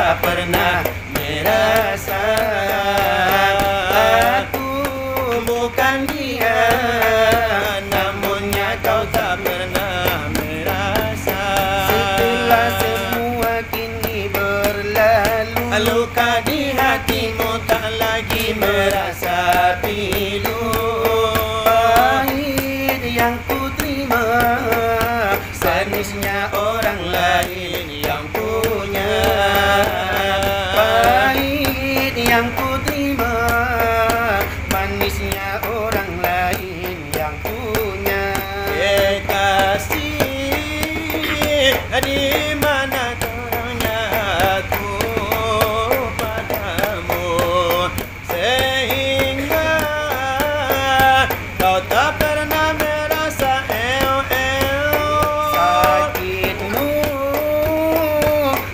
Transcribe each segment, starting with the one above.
tak pernah merasa aku bukan dia, namunnya kau tak pernah merasa. Setelah semua kini berlalu, Luka di hatimu tak lagi merasa pilu. pahit yang ku terima, Manisnya orang lain yang punya. pahit yang ku terima, manisnya orang lain yang punya. Kekasih, di mana terangnya aku padamu, sehingga kau tak pernah merasa Sakitmu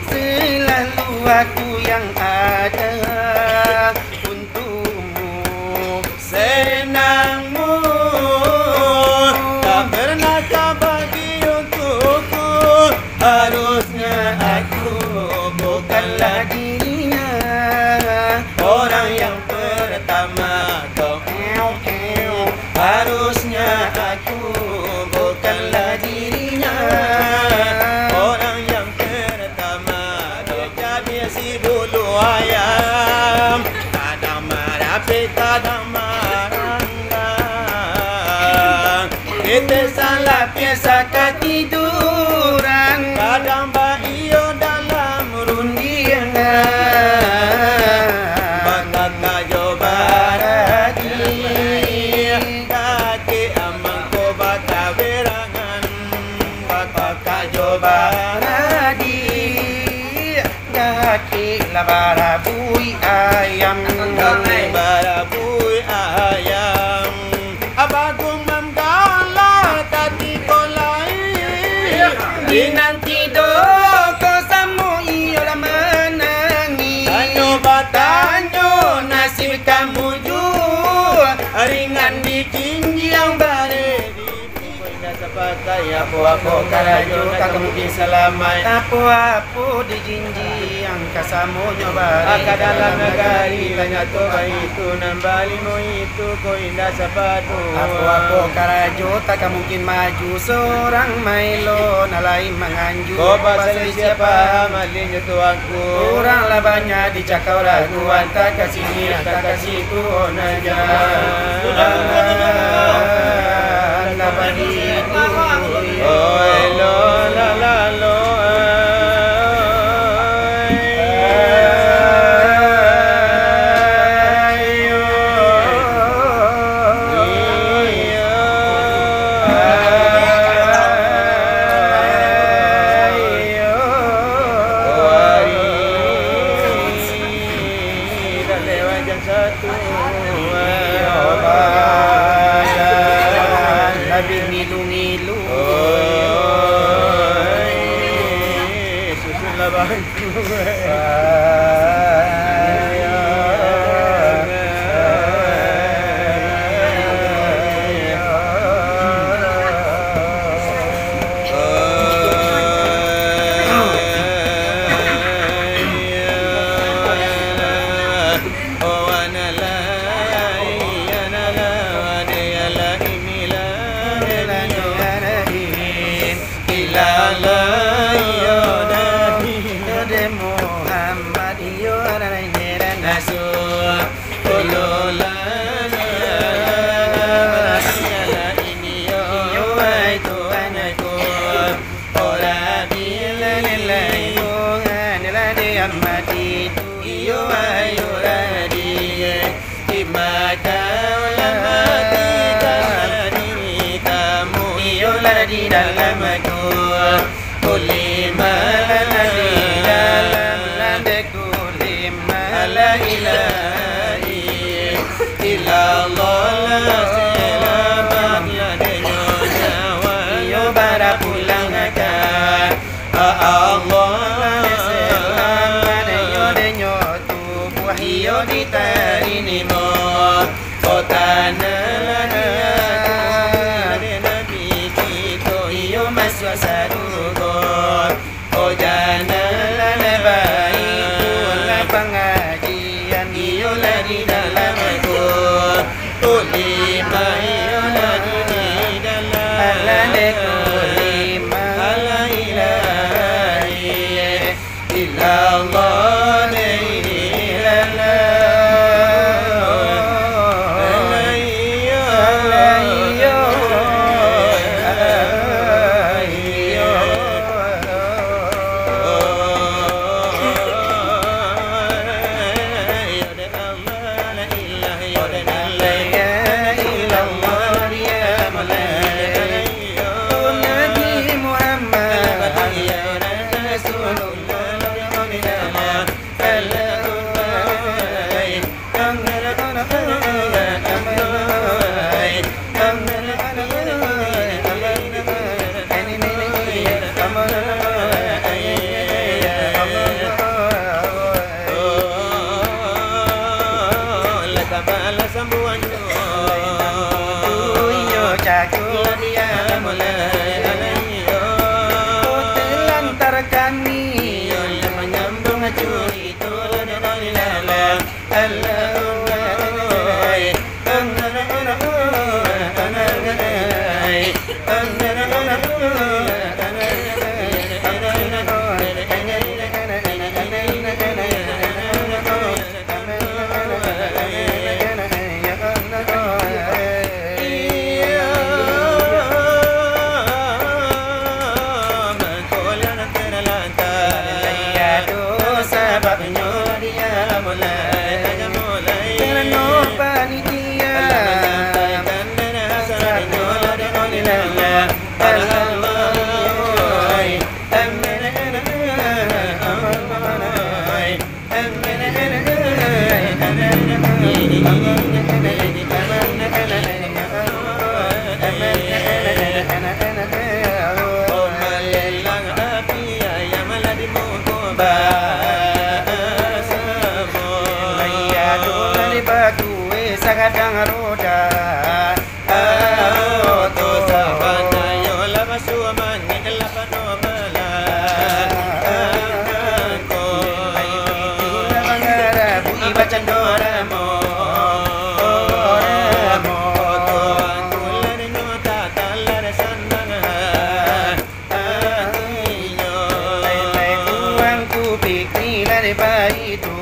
selalu aku yang ada untukmu. senangmu tak pernah kau bagi untukku. Harusnya aku bukanlah dirinya, orang yang pertama kau. Harusnya aku bukanlah dirinya, orang yang pertama kau. Jadi si bulu ayam, kadang marah kadang marah. Kita salah biasa ketiduran, kadang baio dalam rundian. Baka kayo baradi, kaki amang ko baka berangan. Baka kayo baradi, Daki labarabui ayam, kaki barabuy ayam. Abagong mamgala tati ko lain, dinantido ko sa mo iyo laman nangis. Tanyo ba tanyo nasib kamu jua, ringan di tinggi yang bare. Pakai apa-apa karajo tak mungkin selamai. Apa-apa di jinji yang kasamo nyoba. Aka dalam negari tanya toba itu nambali mo itu ko indah sepatu. Apa-apa karajo tak mungkin maju seorang mailo nalai menganju. Ko pasal siapa malinya tuanku. Orang lah banyak dicakau raguan tak kasih ni tak kasih tu onaja. Labadi Oi lo la la lo. ngilu-ngilu. Susun lah bangku. Di dalam aku kulima di dalam landeku lima la ilahi illallah la selamat la denyonya iyo bara pulang akan Allah selamat iyo denyo tubuh iyo ditarinimo kota suasana oh jana la baik illallah la Sagadang roda to sabana yo lama suaman nikla panomala ko ai piti bangara bui bacandora mo to antulan nyota talar sandanga yo lai tuang ku pikni lare bai tu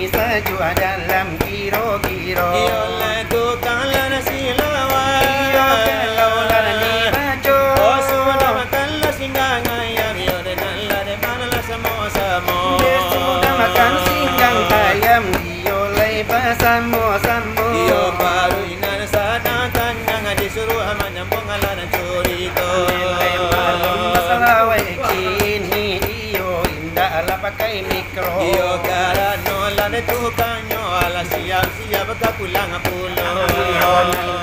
saju dalam kiro-kiro yo la tu kalan silawa yo kalau lani bajo oh sudah makan la singgang ayam yo de nalla de manala samo sudah makan singgang ayam yo lai basamo yo baru inan sadatan yang disuruh menyambung alan curito lai malum masalah kini yo indah ala pakai mikro yo karano de tukanyo ala siap kapulang pulo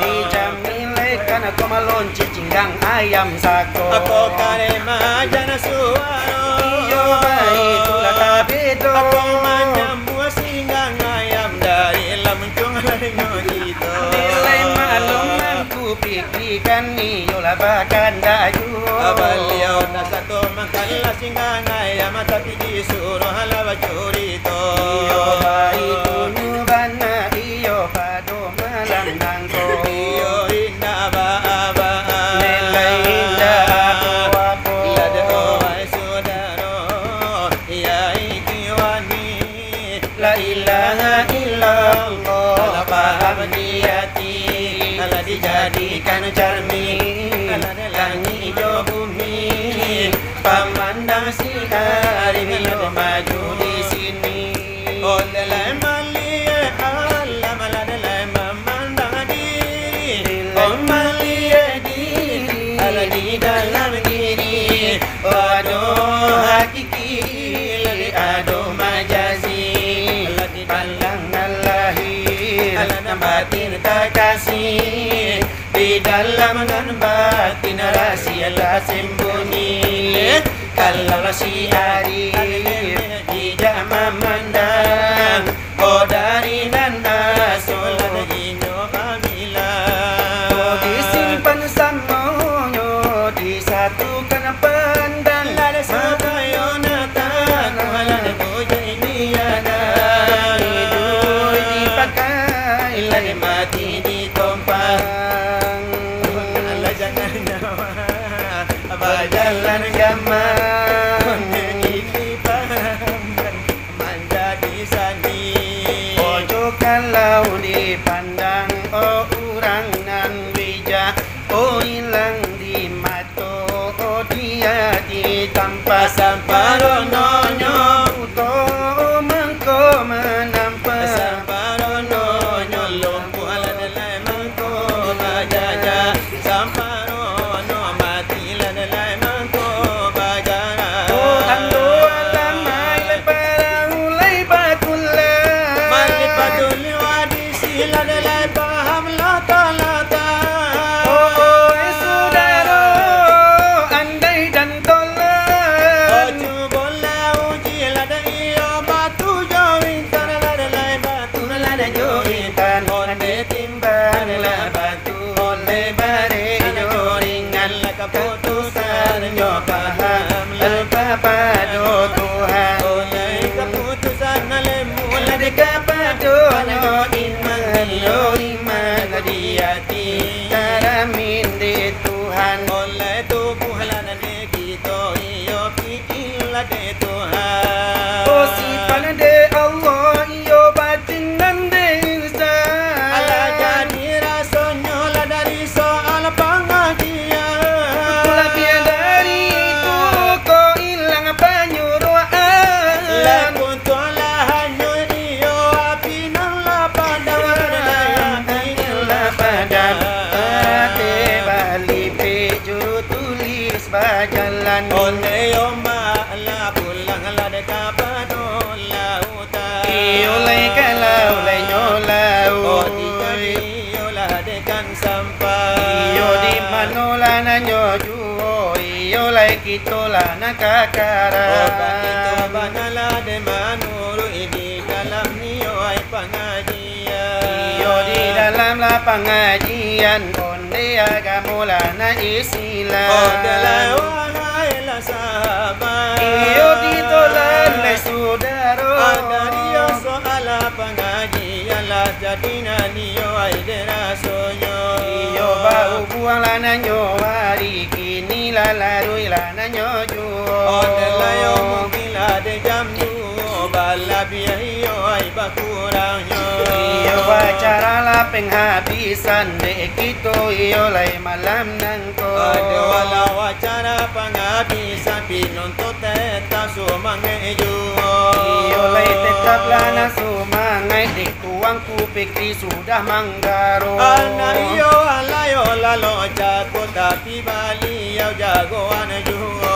di jamile kana komalon cicinggang ayam sako ako karema jana suaro iyo bai tula kabedo ako manyambu singgang ayam dari lamuncung larinyo dito nilai malum ku pikirkan iyo labakan dayu abaliao na sato mangkala singgang ayam tapi disuruh halawa curito bai tunubana iyo pado malandangko iyo indah ba nilai indah aku lado ay sudaro ya ikiwani la ilaha illallah la paham niati ala dijadikan cermin ala langit hijau bumi pemandang sinar bio maju di sini oh dalai malie Allah maladalai memandang diri oh malie diri ala di dalam diri aduh hakiki aduh majazi pandangan lahir dan batin tak kasih di dalam dan batin rahasia lah sembunyi kalau siari tidak memandang oh dari nan asul inyo kamila disimpan samonyo disatukan pandang lada sabayo natan halana bojai niana hidup dipakai lagi hati ditumpang. Allah jangan nyawa berjalan gaman, ini paham menjadi sandi. Ojo kalau dipandang orang nan bijak, hilang di mata dia ditampak Sampai rononyo uto mangko menampak sampai rononyo lumpuh lalai mangko bajaja. Sampai rono mati lalai mangko bajara. ando alamai lepara ulai batulah Mali paduli wadisi lalai paham lata-lata. saudara andai dan tolak Ojo bola uji lada iyo batu jointan lalai batu lalai jointan. Onde timbang la batu oleh bare joringan la keputusan nyo paham la kepada Tuhan oleh keputusan lemu la kepada iman yo iman di hati karamin di Tuhan oleh tubuh lana de kita iyo pikir la de Tuhan. oh sipan de Allah yo batin dan de insan Ala jadi rasanya la dari soal pengajian. lebih dari itu kau hilang penyuruhan Lakun tolah hanya iyo api nala padam inilah padam hati bali juru tulis bajalan Onde yoma la pulang la de kapado lautan. Iolai kalau lai nyolau Oh iyo la de kan sampai. Iyo di manola na nyoju Iyo lai kitola na kakara Obat itu banala de manuru di dalam niyo ay pengajian. Iyo di dalam la pengajian Onde agamola na isilan Oh dalam wahai la sahabat. Iyo ditolan lai saudara Ada dia soal pengajian lah jadinya niyo ay derasonya. Iyo bau buang lana nyo hari kini la larui lana nyo ju Oh delayo mungkin lah de jam tu bala biaya iyo ay bakurangnya. Iyo acara la penghabisan de kito iyo lai malam nangko Ada walau acara penghabisan pinontot tetap sumangeju. Iyo lai tetap lana sumangai de tuangku pikri sudah manggaro Anak iyo alayo lalo jago tapi bali yo jagoan juo.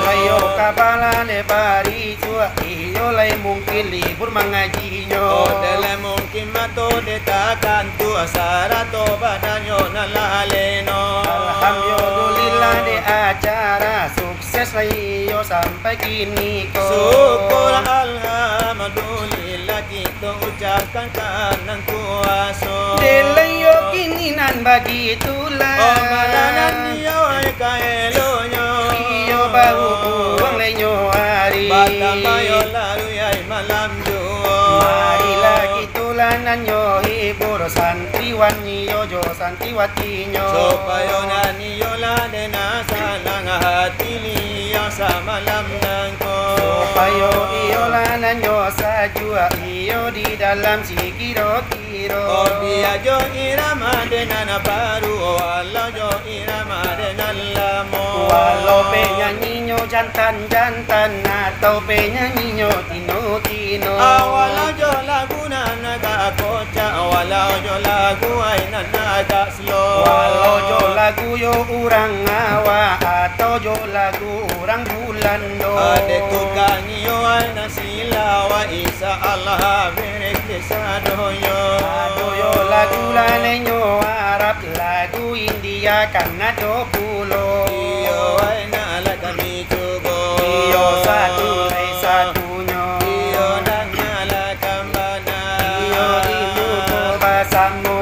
Layo kabala ne bari tua iyo lai mungkin libur mengajinya Oh dalam mungkin mato detakan tu asara to badanyo nalaleno. Alhamdulillah de acara sukses lah iyo sampai kini ko Syukur alhamdulillah kita ucapkan kanang kuasa. Delayo kini nan bagi itulah Oh madanan iyo ay kaelonyo. Iyo baru buang lenyo hari Batamayo lalu ay malam juo. Marilah kitulanan yo hibur santriwan yo jo santriwatinya Supaya naniyo la de nasalang hati liya sa malam nangko. Supaya iyo lanan yo sajua iyo di dalam si kiro-kiro Oh biya jo irama de nana baru walau jo irama de nalamo. Walau pe nyanyi jantan-jantan atau pe nyanyi tino-tino Walau jo lagu nana ka koca walau jo lagu ay nana ka slow. Walau jo lagu yo urang awa atau jo lagu urang bulan do Ade tukang yo ay nasilawa isa Allah berek desa doyo. Adoyo lagu lanenyo Arab lagu India karena 20 Iyo ay nala kami cubo. Iyo satu lai satunya Iyo dan nala kambana. Iyo di muko basamu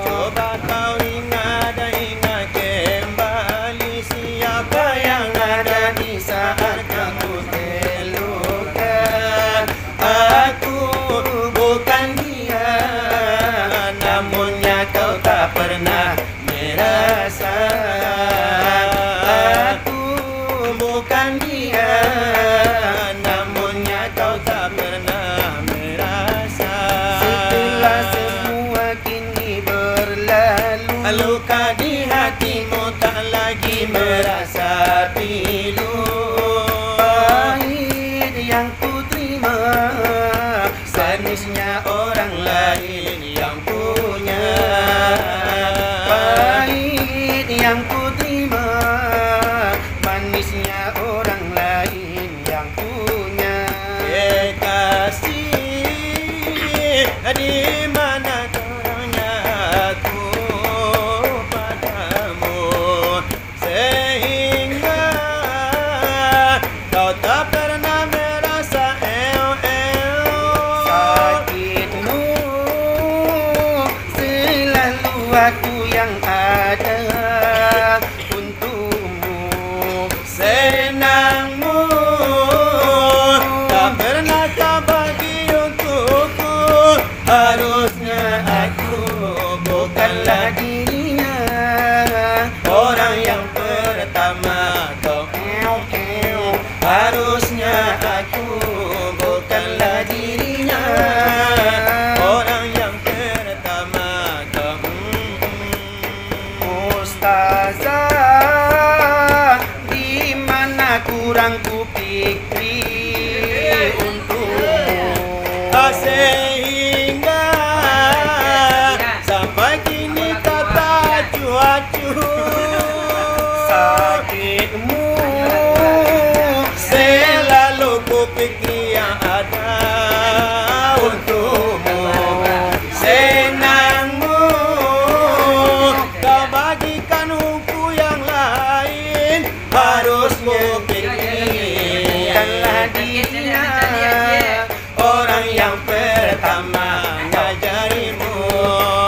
Coba kau ingat kembali siapa yang ada di saat kamu terluka. Aku bukan dia, aku yang ada untukmu. Senangmu tak pernah kau bagi untukku. Harusnya aku bukanlah dirinya, orang yang pertama kau. Harusnya aku bukanlah dirinya, orang yang pertama kau. Ustazah, di mana kurang ku fikri untukmu. Sehingga sampai kini kata cuacu. Sakitmu Selalu ku fikir yang ada untukmu. Senangmu kau bagikan aku yang lain. Harus ku fikirkanlah dirinya, orang yang pertama ngajarimu.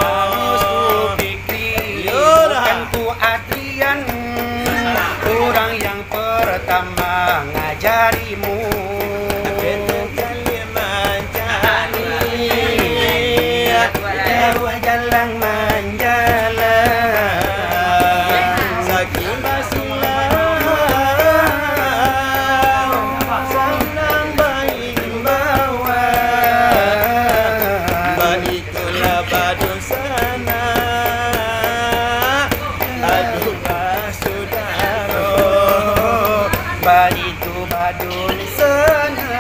harus ku fikri, bukan ku Adrian, orang yang pertama ngajarimu. Jauh jalan menjalan, Sakit basilah, senang baik bawa baiklah badu sana. Aduh saudara, baitu badun sana,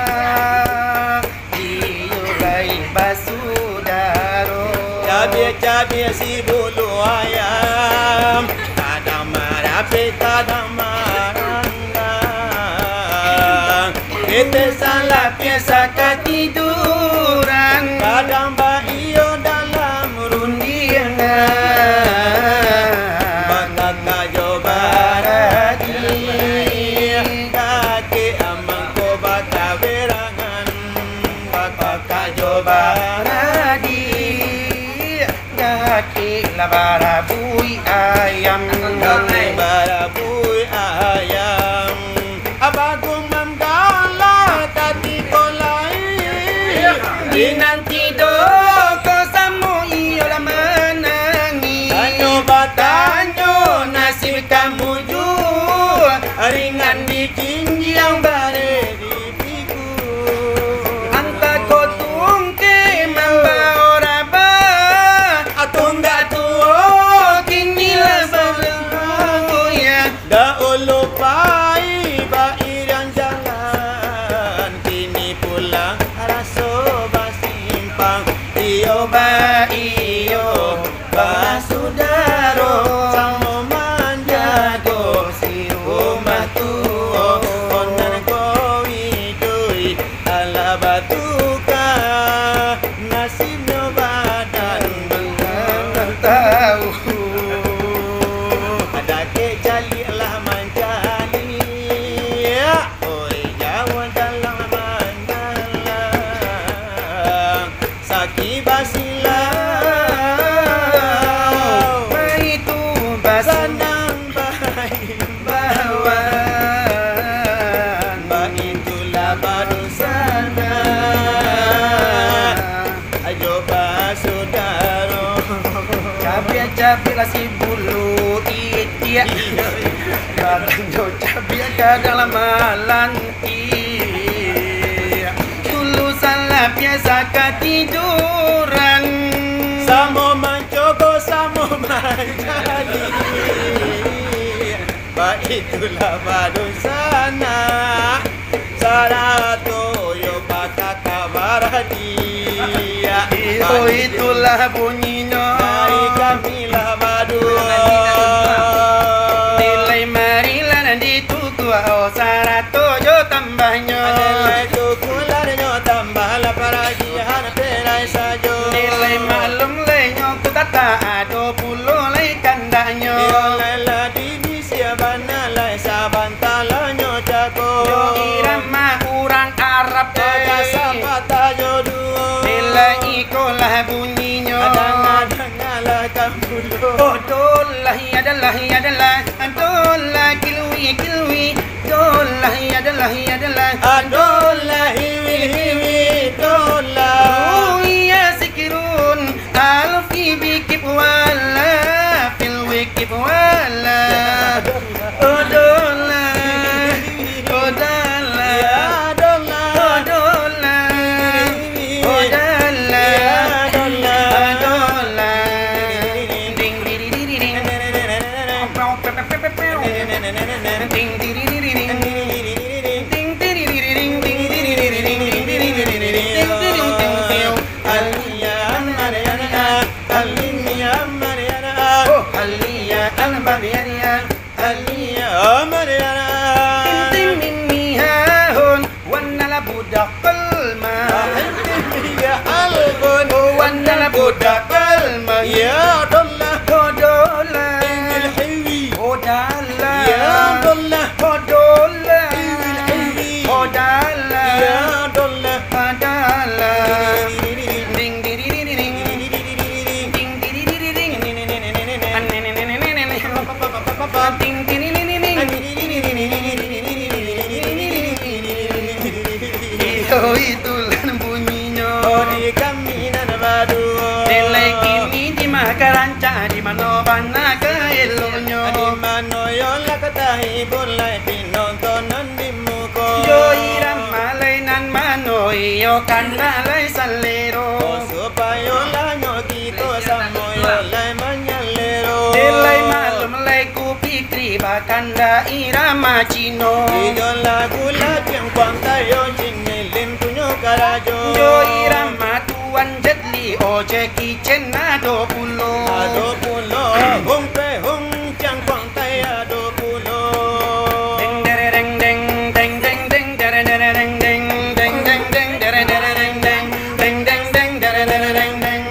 diulai basudaro. Cabir-cabir si bulu ayam, kadang marah kadang marah. Kita salah biasa Ketiduran kadang baio dalam rundian, Bata kayo baradi, kaki amang ko baka verangan. Bata kayo baradi, Daki labarabui ayam, kaki barabui ayam. Abagong mamgala tati ko lai, Dinantido ko samo iyo la menangi. Tanyo ba Tanyo nasib kamu jua, ringan di kinjang bare di piku. anta ko tungke membawa ba. Atungga tuo Kini la ya, da ulu pai ba irang jalan. Kini pulang raso basimpang. Iyo ba iyo ba sudaro, samo manjago si rumah tuo. Onan ko idui ala batuka, nasibnya badan tak tahu. ada ke jali lah manjali. Oi jawa dalam mandalang, saki basilau, Itu basa senang baik bawan, ba itulah baru sana. Ayo ba saudaro, cabai lah si bulu itia, badanjo cabai ke dalam malanti. Dulu salah biasa ketiduran, samo mancogo samo manjali. Ba itulah baru sana. Sarato yo baka kabaradi. oh itulah bunyinya. Dari kamilah badu. Nilai marilan di tuku oh sarato yo tambahnya. Nilai tukulannya tambah la paragihan pelai sajo. Nilai malum lenyo ku tata ado pulo lei kandanya. Nilai la divisi banalai sabantalanyo jago. Yo irama urang Arab Kata sapata yo duo. Nilai ikolah bunyinya. Adang-adang ala makan bulu. Oh dolah ya adalah dolah kilwi dolah ya adalah Adolah hiwi dolah. oh ya sikirun alfi bikib wala fil wikib wala oh dolah oh dolah Ya dolah. oh dolah oh dolah Ya dolah. ding diri diri ding ding diri diri ding ding diri diri ding ding diri diri ding ding diri diri ding ding ding ding Aliya Mariana, Aliya Mariana, oh aliya al-bariyaniya Aliya Mariana. tim minniha wanna la budaqal ma Ya albun, wanna la budaqal ma ya dolah. dola الحلوي dala يا dolah. dola الحلوي dala يا dolah. dala ding diri diri ding ding diri diri ding ding diri iyo itulah bunyinya Oh di kami nan badu. nilai kini di makaranca di manobana ke elonyo Di mano yo la katahi bulai pinontonan di muko. yo iram malay nan mano iyo kanalay salero Oh supaya la nyokito samoyo lai manyalero. nilai malum lay ku pikri bakanda irama chino Iyo lagu yang kuang tayo cingilin punyo karajo. yo irama tuan jetli oje kitchen ado pulo Ado pulo, hung pe hung chang kuang tay ado pulo. deng dere deng deng deng deng deng dere dere deng deng deng deng deng dere dere deng deng deng deng deng dere dere deng deng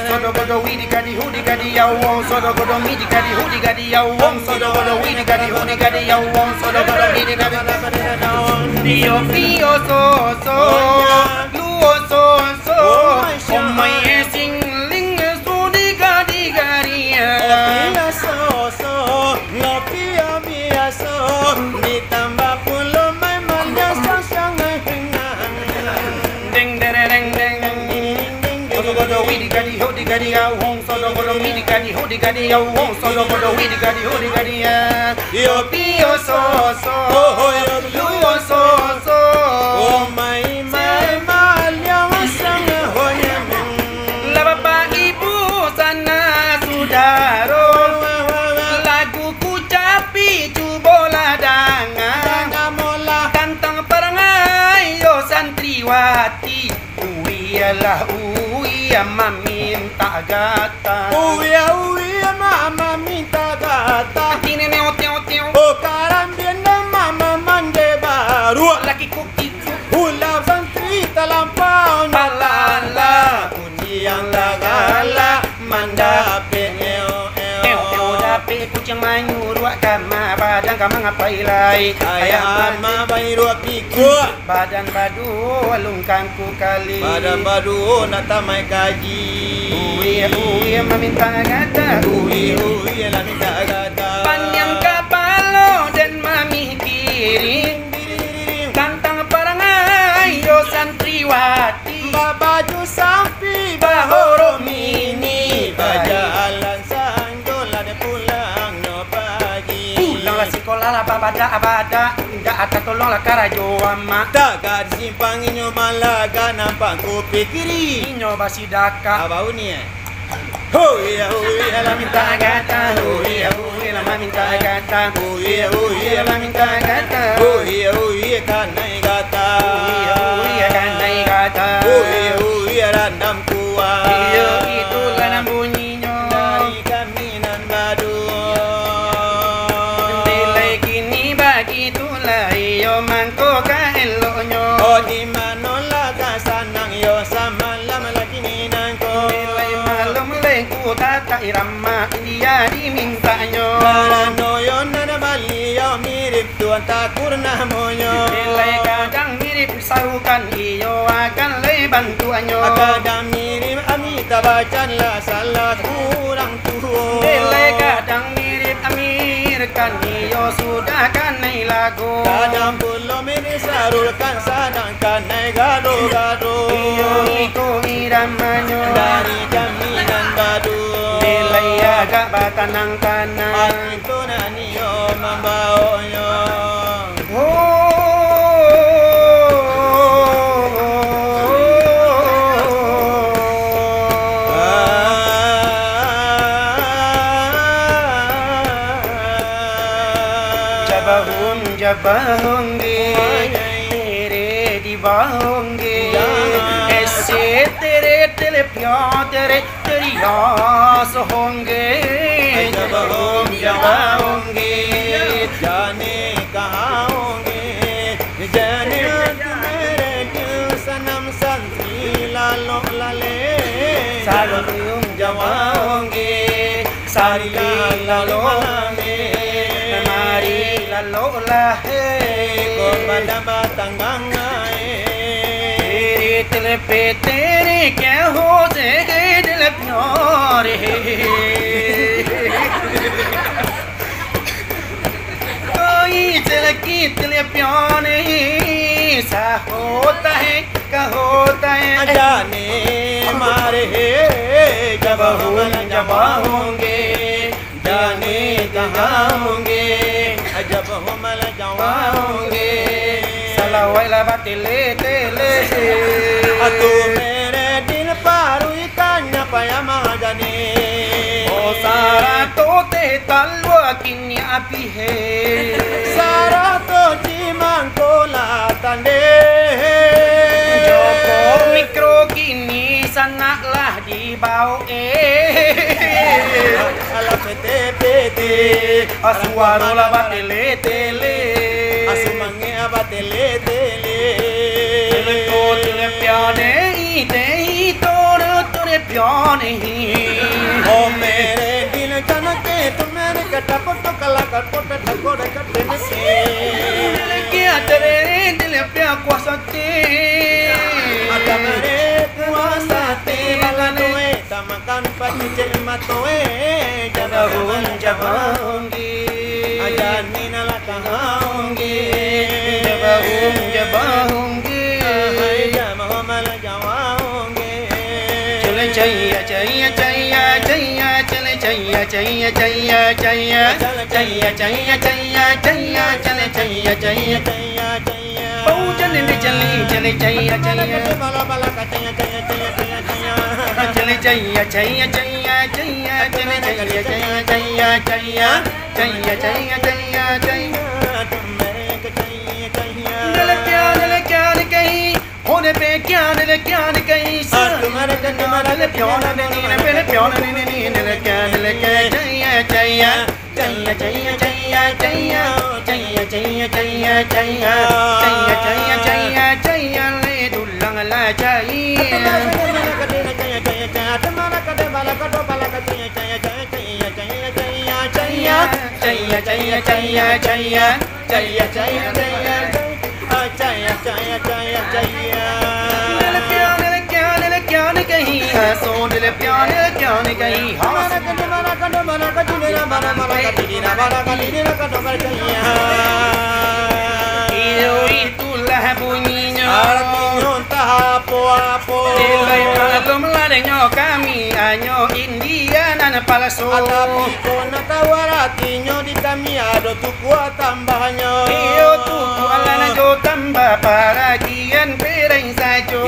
sodo godo widi gadi hudi gadi yawong sodo godo midi gadi hudi gadi yawong sodo godo widi gadi hudi gadi yawong sodo godo midi gadi dio fio so so luo so so oh my sing ling sudi gadi garia Biasa so, ngopi biasa, ditambah pulo memang biasa sangat hengang. deng dere deng deng sodo godo widi gadi hudi gadi yawong sodo godo midi gadi hudi gadi yawong sodo godo widi gadi hudi gadi ya dio fio so so luo so so Oh my malia sangat hoyam. la bapak ibu sana saudaro lagu ku capi cubola dangan Mola, tantang perangai yo santriwati uiyalah uia meminta gata uya mama minta gata. tine neo teo teo Oh karambian mama mande baru. laki kuki Hula santri terlampau palala kunci yang lagala mandape eo eo dape kucing manyu ruak kama badan kama ngapai lai ayam mama bayro piku badan badu alungkan ku kali badan badu nak tamai kaji uia meminta gata uwi lah minta gata panjang kapalo dan mami kiri tantang perangai yo santriwati baju sampi bahoro mini bajalan sanjola de pulang no pagi pulang lah sekolah lah abada ndak akan tolong lah karajo ama tagar simpang inyo malaga nampak ku pikiri inyo basi daka abau ni Huya la minta gata huya la minta gata huya la minta gata huya kanai gata huya kanai gata huya randam kuat iyo itulah nam bunyinya dari kami nan badu nilai kini bagi itulah iyo mangko ka eloknya oh di manola ka sanang yo sama lam lagi ni nangko nilai malum lengku tata irama dia dimintanya Barano yo nana bali yo mirip tuan takur namonyo nilai kadang mirip sarukan iyo akan le bantuannya kadang mirip ami kita bacalah salah kurang tua. Nilai kadang mirip Amir kan iyo sudahkan naik lagu. Kadang belum ini sarulkan sedangkan naik gaduh-gaduh. Iyo ikut iramanya Dari jaminan badu. nilai agak batanang kanan. Itu nanio membawanya. जबाऊंगे तेरे दीवाओंगे ऐसे तेरे दिल प्यार तेरे तेरी आस होंगे जब हम जबाऊंगे जाने कहाँ होंगे जाने मेरे दिल सनम संती लालो लाले सालों तुम जबाऊंगे सारी लालो लाले हमारी लालोला है को बदबा तंगंगा तेरे दिल पे तेरे क्या हो जाएगा दिल प्यार है कोई दिल की दिल प्यार नहीं सा होता है क्या होता है जाने मारे जब हम जब होंगे जाने कहाँ होंगे जब हम जाओगे साला वाला बातें लेते ले तू मेरे दिल पर इकान्या पयामा जाने ओ सारा तो ते तलवा किन्या भी है सारा तो जीवन को लातंडे Joko mikro kini sanaklah di bawah ala pete pete Asuaro la batele tele asumange abatele tele Tele to tele pyane te hi tor tore pyane hi ओ मेरे दिल जनके तुम्हारे कटा पटो कला कर पटो ठकोरे कटे से Tele kya tere tele pya kuasa te Akamare kuasa te balanoe tamakan pati jelmatoe Jabahun jabahungi ajani nala kahaungi Jabahun jabahungi jamamal jawaungi Chale chaiya chaiya chaiya chaiya chale chaiya chaiya chaiya chaiya chaiya chaiya chaiya chaiya chale chaiya chaiya jaya jaya Bau chale chale chale chaiya chaiya bala bala jaya jaya jaya jaya jaya chale chaiya chaiya chaiya chaiya chale chaiya chaiya chaiya chaiya chaiya chaiya chaiya chaiya Dil kya ne kahi होने पे क्या ने कहीं तुम्हारे तुम्हारे दल प्यार ने नीने पे प्यार ने नीने ने क्या चाहिए चाहिए चाहिए चाहिए चाहिए चाहिए चाहिए चाहिए चाहिए चाहिए चाहिए चाहिए चाहिए चाहिए ले दुल्हन ला चाहिए चाहिए चाहिए चाहिए चाहिए चाहिए क्या ने कहीं सोन ले प्यार क्या ने कहीं itu lah bunyinya Nilai malum ladanya kami hanya India dan palsu Iyo tuku ala na jo tambah paragian pereng sajo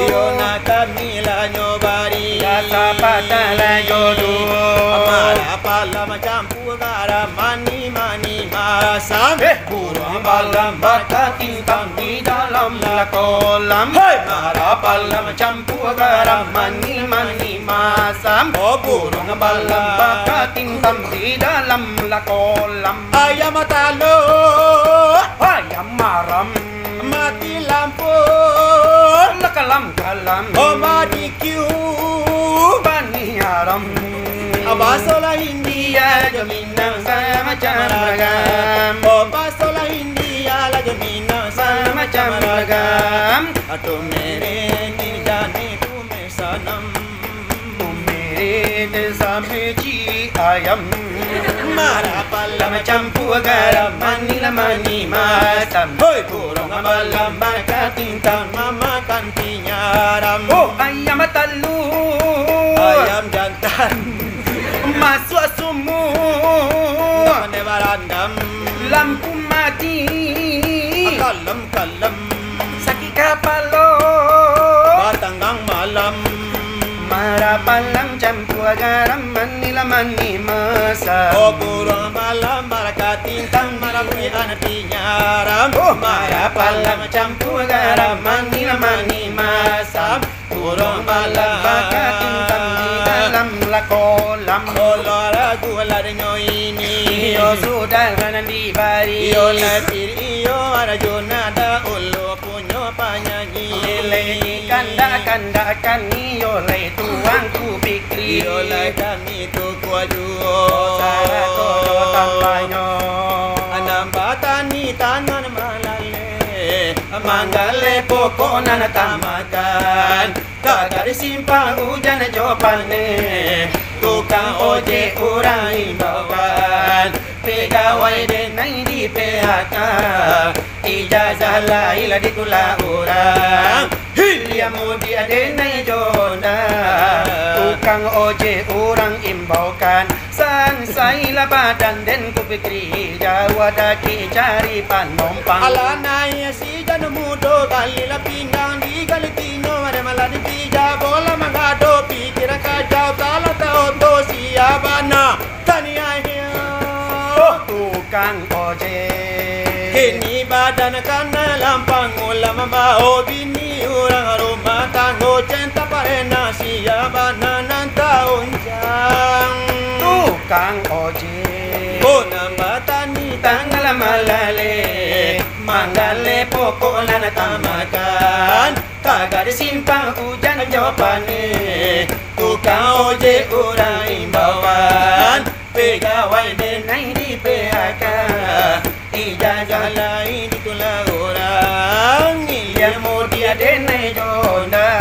Kasa patala jodo Burung balam bakatin tam di dalam lakolam Marapalam campur garam mani masam Burung balam bakatin tam di dalam lakolam Ayam talo Ayam maram mati lampu Lakalam kalam mati kiu Bani haram abasola India Minang semacam ragam abasola India lagi minang Semacam ragam Ato mere nil jane tu me sanam sampai ci ayam. Mara palam Campur garam manila mani masam. Hoi burung malam markating tan mamakan pinyaram. Oh ayam talu, Ayam jantan masuk sumur, Namane barandam lampu mati, Kalem sakit kepala. Batanggang malam Mara palang campur garam manila mani masam. Oh burung malam markating tan marapian pinyaram. Mara palam campur garam manila mani masam. Burung malam Bakatin di dalam lakolam. Olara gular nyoini Iyo sudah di bari. Iyo lepir iyo arjuna da ulu punyo panyanyi Lei kanda iyo lei tuangku pikri. Iyo la kami tu kuajuo Sara kodo tambanyo. Anambatani tanan malale Manggale pokonan tamakan Kagari simpang hujan jopane Tukang ojek orang imbauan Pegawai denai di PHK Ijazah lahir ditolak orang Hilia mudi denai jodoh Tukang ojek orang imbaukan. Sansailah badan dan kupikri Jawa daki cari penumpang. Alanai si jana mudo kali la pinggang di kali tino ada malah di pija bola mangado pikir kacau tala tau to siabana tania hiya Tukang ojek kini badan kana lampang ulama bao bini orang rumah tanggo cinta parena siabana nanta unjang Tukang ojek oh nambatani tanggal malale Manggale pokok lana tamakan Kagak simpang hujan jawabane Tukang ojek orang imbauan Pegawai denai di PHK Ijazah lain ditolak orang Ilmu dia denai jonda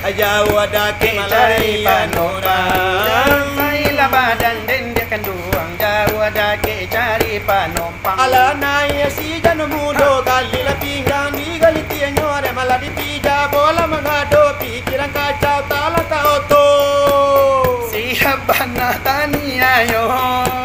Jawa daki malai panorang Sansailah badan dan dia kanduang. Jawa daki cari penumpang. Alanai si jana mudo kali la pinggang di gali tianyo ada malah di pija bola mengado pikiran kacau tala tauto Siabana tania yo.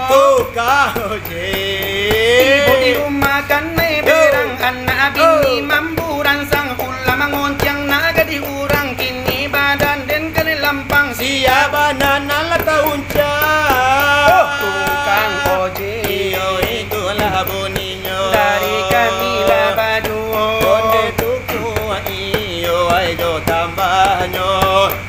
Tukang Ibu di ojek rumah kan may berang anak bini mamburan sang ulama ngoncang naga di urang kini badan den kali lampang siapa nana kauncang Tukang ojek iyo itulah buninyo dari kami lah baju. Onde tuku iyo ayo tambahnya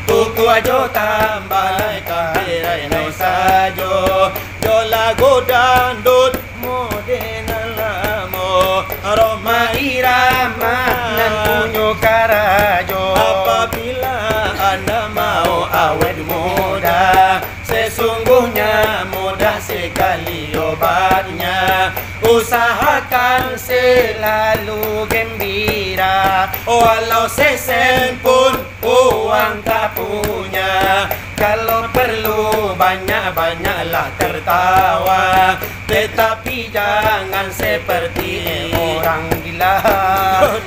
tuku ajo tambah lai kahirai nai sajo jola godandut modena lamo aroma Irama nan punyo karajo. apabila anda mau awet muda sesungguhnya mudah sekali obatnya usahakan Selalu gembira walau sesen pun uang tak punya kalau perlu banyak-banyaklah tertawa tetapi jangan seperti orang gila.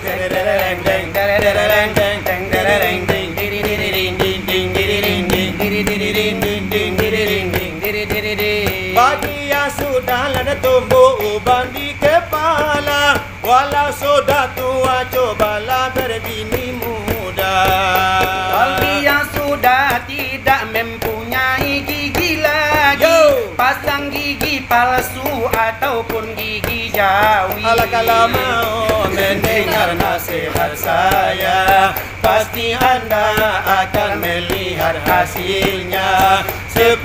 Dereng deng dereng deng deng dereng ding diri diri ding ding ding diri ding ding diri diri ding ding ding diri ding ding diri diri ding bagi yang sudah lada tumbuh uban di kepala walau sudah tua cobalah berbini muda Bagi yang sudah tidak mempunyai gigi lagi Yo. pasang gigi palsu ataupun gigi jawi. Kalau mau mendengar nasihat saya pasti anda akan melihat hasilnya 10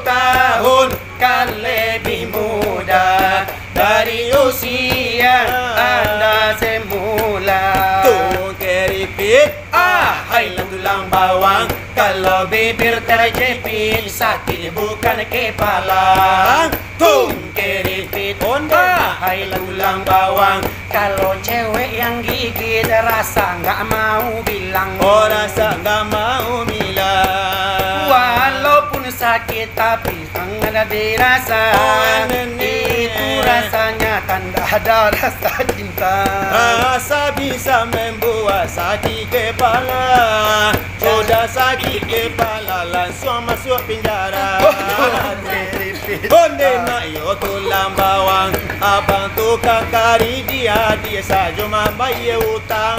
tahun kan lebih muda dari usia anda semula. Tuh keripit hai tulang bawang kalau bibir terjepit sakit bukan kepala. Tuh keripit hai tulang bawang Kalau cewek yang gigit rasa nggak mau bilang. oh rasa nggak mau bilang Walaupun sakit tapi sangat dirasa. Itu rasanya tanda ada rasa cinta. Asa bisa membuat sakit kepala. Sudah sakit kepala langsung masuk penjara. Onde nak yo tulang bawang, abang tukang kari dia saja membayar utang.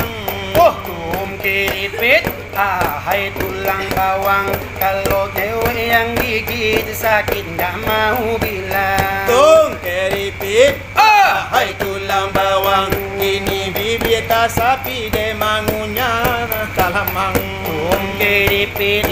Tum keripit, hai tulang bawang. Kalau cewek yang gigit sakit nggak mau bilang. Tung keripit, hai tulang bawang. Kini bibir tak sapi de mangunya kalamang. Tum keripit,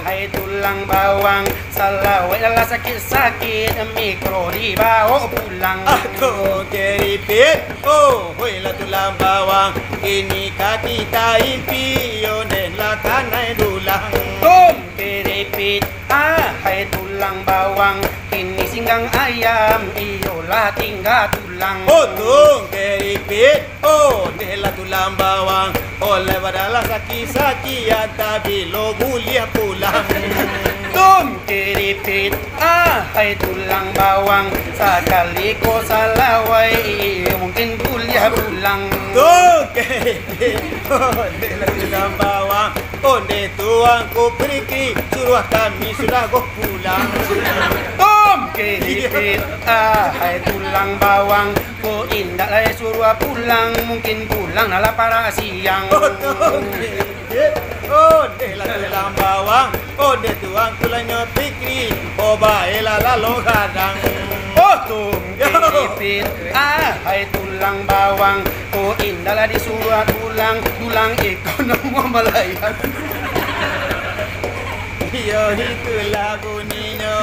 hai tulang bawang. Salah walah sakit-sakit mikro dibawa pulang. Aku keripit, hoilah tulang bawang. Kini kaki tak impi, yonen lah kanai dulang. Tum keripit, hai tulang bawang. Kini singgang ayam, iyolah tinggal tulang. Tung keripit, nelah tulang bawang. Oleh badalah sakit-sakit, ya tapi lo mulia pulang. Tum keripit, hai tulang bawang. Sekali kau salah wai, mungkin kuliah pulang. Tung keripit, nelah tulang bawang. Onde tuang ku pergi, suruh kami sudah go pulang. Tum keripit, hai tulang bawang. Kau indah lah suruh pulang, mungkin pulang nalah para siang. Tung keripit, nelah tulang bawang. Onde tuang kulanya pikri, baiklah lalu kadang. Tum keripit, hai tulang bawang. Kau indah lah disuruh pulang, tulang ekonomi melayang. Yo itulah bunyinya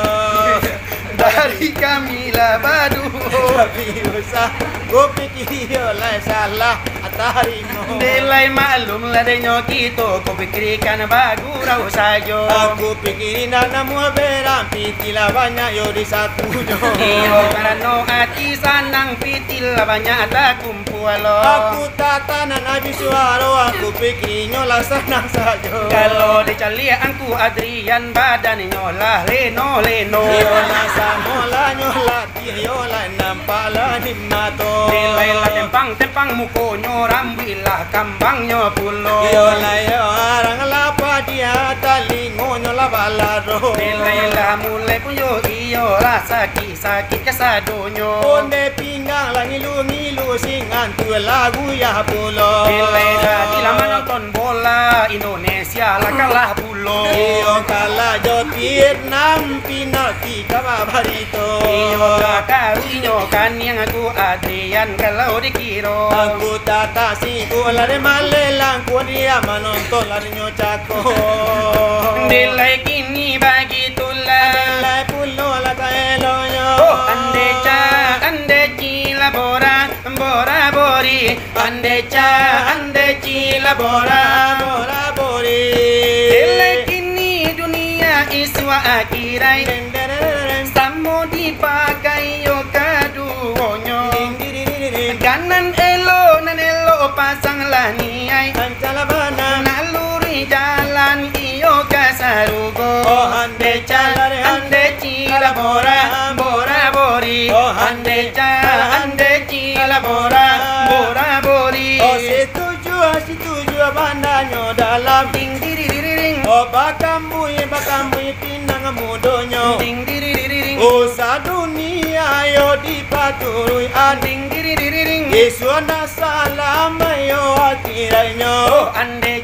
dari kami lah badu. Tapi usah go pikir yo lah salah atarimu. Nilai maklum lah denyo kita, kau pikirkan bagu rau sajo. Aku pikirin namu berang pitilah banyak yo di satu jo. Iyo karena hati sanang pitilah banyak tak kumpul lo. Aku tak tanah nabi suaro, aku pikirinnya lah senang saja. Kalau dicali aku Adrian badan nyolah leno. Yo lah samola nyolah yo lah nampak lah himmato. Nilai lah tempang mukonyo rambilah kambangnya pulo. Yo lah yo arang lapa dia talingo nyolah balaro. Nilai lah mulai puyo iyo lah sakit kesadonyo. Onde pinggang lah ngilu singan tu lagu ya pulo. Nilai lah bila menonton bola Indonesia lah kalah pulo. Iyo kalah jo Vietnam penalti kabarito. Iyo karuinyo kan yang aku Adrian kalau dikiro. Aku tata si ku lare malelang ku dia menonton lari nyocako. Nilai kini bagitulah. Nilai pulo lah kaeloyo. Ande cila bora bori. Ande cila bora bori. Nilai kini dunia iswa akhirai. Samo dipakai yo kaduonyo. Kanan elo nan elo pasang lah niai. Naluri jalan iyo kasarugo. Ande cila bora bori. Ande cila bora bori. Setuju bandanya dalam Ding diriring. bakambui pinang mudonyo. Ding diriring. Usa dunia yo dipaturui Ding diriring. Yesuana salam yo akhiranyo. Ande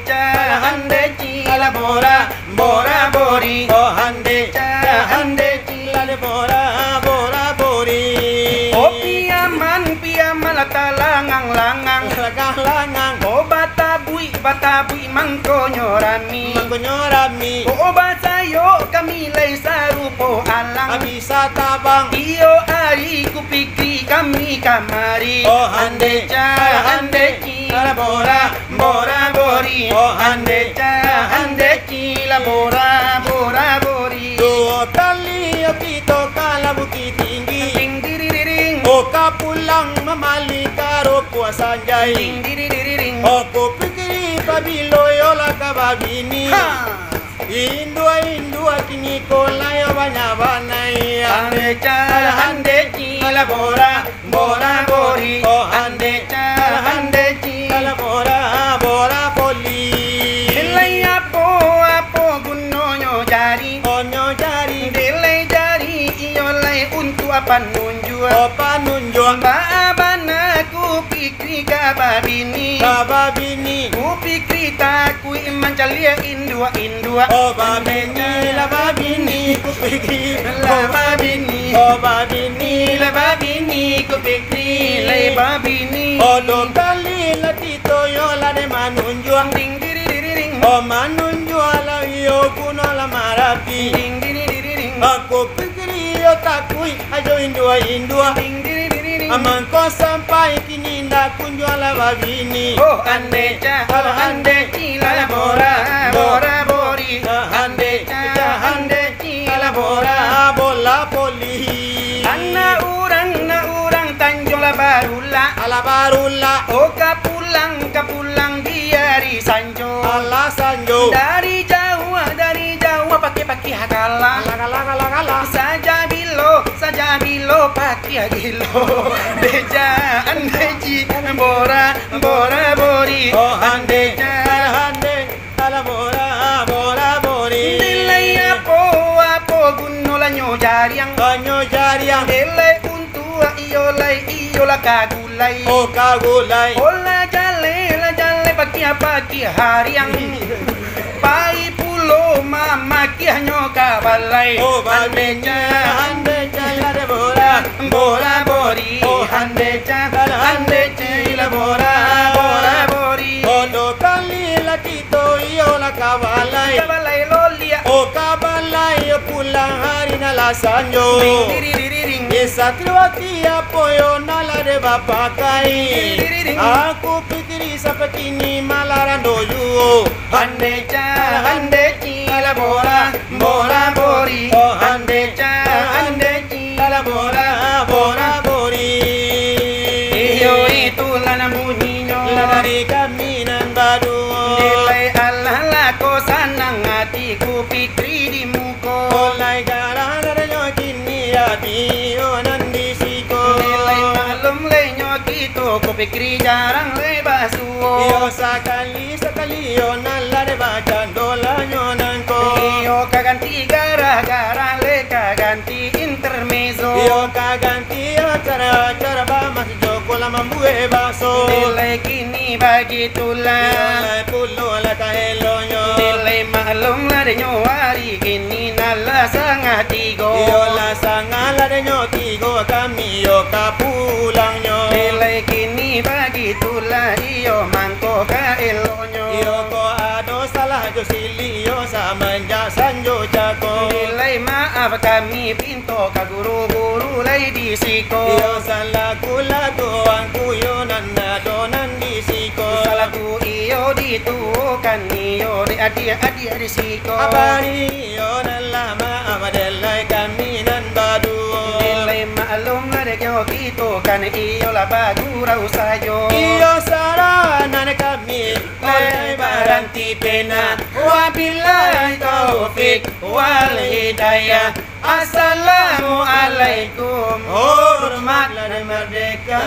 cila bora bori. Ande cila bora bori. Piaman talangang-langang. Langang Batabui mangkonyorami. Sayo kami lay sarupo alang. Bisa tabang Iyo ari kupikri kami kamari. Ande cila bora bori. Ande cila bora bori. Dua kali kita kalah bukit tinggi. Ding diriring. Oka pulang memali karo puasa jai. Ding diriring. Aku pikir babilo yola kababini. Indua kini kolai banyak Hande cha hande chi la bora bora bori. Hande cha hande chi la bora poli. Delai apo gunno nyo jari. Onyo jari Delai jari iyo lai untuk apa nunjuk. opa nunjuk Babana ku pikri kababini. Ku pikri tak ku iman calia indua. babini la babini ku pikir La babini. babini la babini ku pikir Lai babini. Odo kali la tito yo la de manunjuk Ding diri diri ding. manunjuk la yo kuno la marapi Ding diri diri ding. aku pikir yo takui ajo indua Ding diri diri ding. amanko sampai kini ndak kunjua la babini Oh hande cha hande chi la bora bori. Hande cha hande chi la bora. bola poli Anna urang Tanjung Labarula. ala barulla Oh kapulang biari Sanjo. ala sanjo Dari jauh pakai hakala. kala Saja bilo pakai gilo. Beja andeji bora bori. oh hande ala bora bori Delay apo gunno la nyo jariang. kanyo jariang Delay untua iyo la kagulay. oh kagulai Ola jale paki hariang. Pai pulo mama kia nyo kabalay. oh babenya hande la de bora Bori. Oh, Hande cha la bora bori. Odo kali la tito iyo la kabalai Kabalay lolia. oh kabalai pulang hari na la sanjo Ding diri diri ding. Satria apoyo nala de bapakai Ding. aku pikiri seperti ini malarando yu Hande cha hande chi la bora bori. Oh, Hande cha hande chi la bora bori Iyo itu lana bunyinya. dari kaminan badu Nilai Allah la ko sanang hatiku pikri di muko. olai jalan ada kini api onan disiko Nilai malum lenyo gitu ku pikri jarang le basuo. iyo sekali onan lade bacan dola nyonan ko Iyo kaganti gara-gara le kaganti intermezzo. iyo kaganti acara ba mas joko la mambue baso Nilai kini bagitulah. Nilai pulo la kahelo nyo Nilai malum la de nyo hari kini nala sangat tigo. iyo la sangala de nyo tigo kami yo kapulang nyo Nilai kini bagitulah iyo mangko ka elonyo. iyo ko ado salah jo sili yo samanja sanjo jako Nilai maaf kami pinto ka guru-guru lay disiko. iyo salah kula doangku yo nanda donan disiko Salaku iyo ditukan iyo di adi disiko. abari yo nalama amadellai kami nan badu Nilai malum la de kyo kito kan iyo la bagura usayo. iyo saranan kami oleh baranti pena wabillahi taufik wal hidayah assalamualaikum hormat dan merdeka